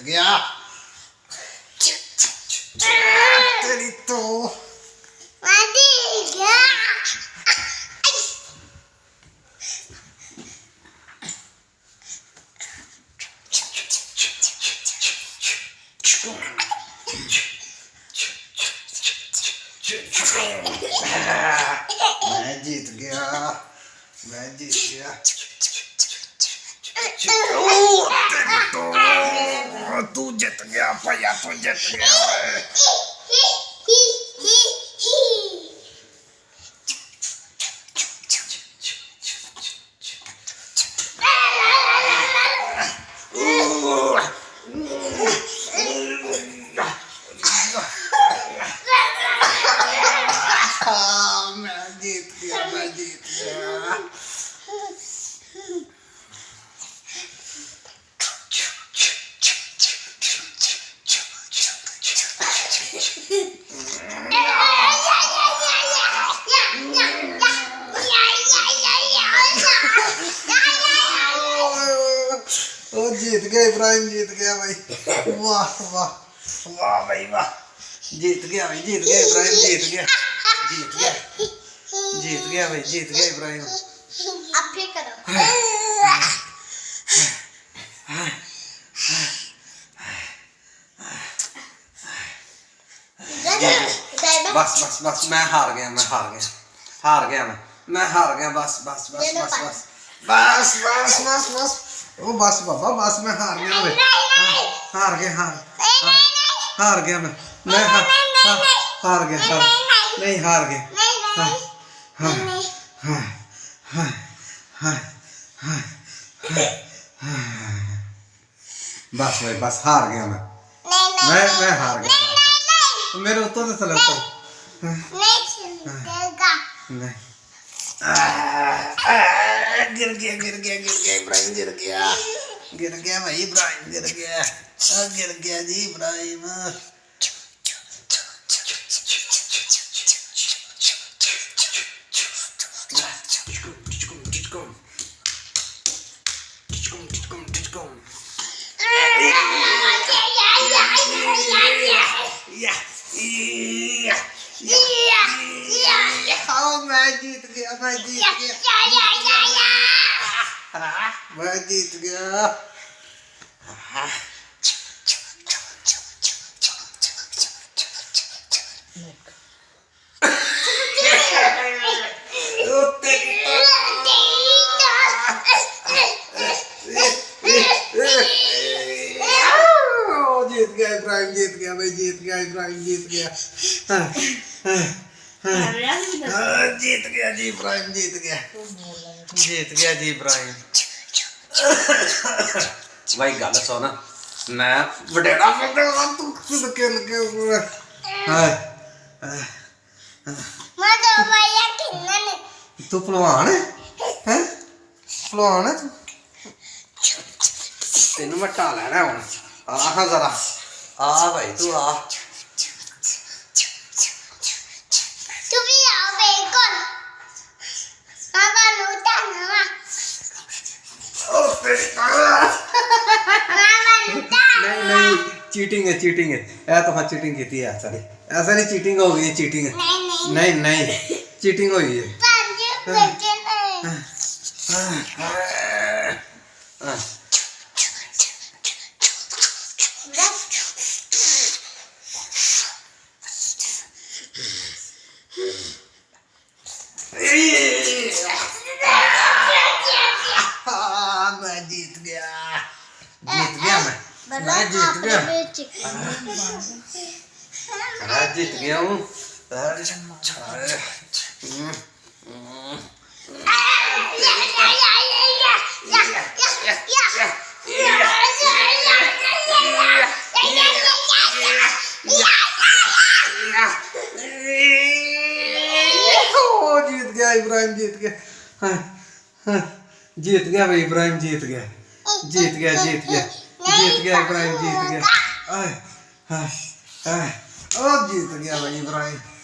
गया तेरी तो मैं जीत गया तू जीत गया भैया तू जीत गया मैं जीत गया ओ जीत गया इब्राहिम जीत गया भाई वाह वाह वाह भाई वाह जीत गया भाई जीत गया इब्राहिम जीत गया भाई जीत गया इब्राहिम अब फिर करो बस बस बस मैं हार गया मैं हार गया बस बस बस बस बस बस बस बस बस ओ बस बाबा बस मैं हार गया मैं हार गया मैं हार गया नहीं हार गया बस भाई बस हार गया मैं हार गया मेरे उत्तर से चला नहीं गिर गया इब्राहिम गिर गया भाई इब्राहिम गिर गया जी इब्राहिम मैं जीत गया मैं जीत गया जीत गया इब्राहिम जीत गया भाई इब्राहिम जीत गया जीत गया जी इब्राहिम जीत गया जी इब्राहिम भाई गल सुन मैं वडेरा तू खेल के तू पहलवान है तू तेन मैं ढा लेना हूँ आ जरा आ भाई तू आ नहीं चीटिंग है ऐ तो हाँ चीटिंग की है ऐसा नहीं चीटिंग हो गई चीटिंग नहीं चीटिंग हो गई है मैं जीत गया मैं जीत गया हूँ जीत गया इब्राहिम जीत गया जीत गया भाई इब्राहिम जीत गया इब्राहिम जीत गया जीत गया भाई इब्राहिम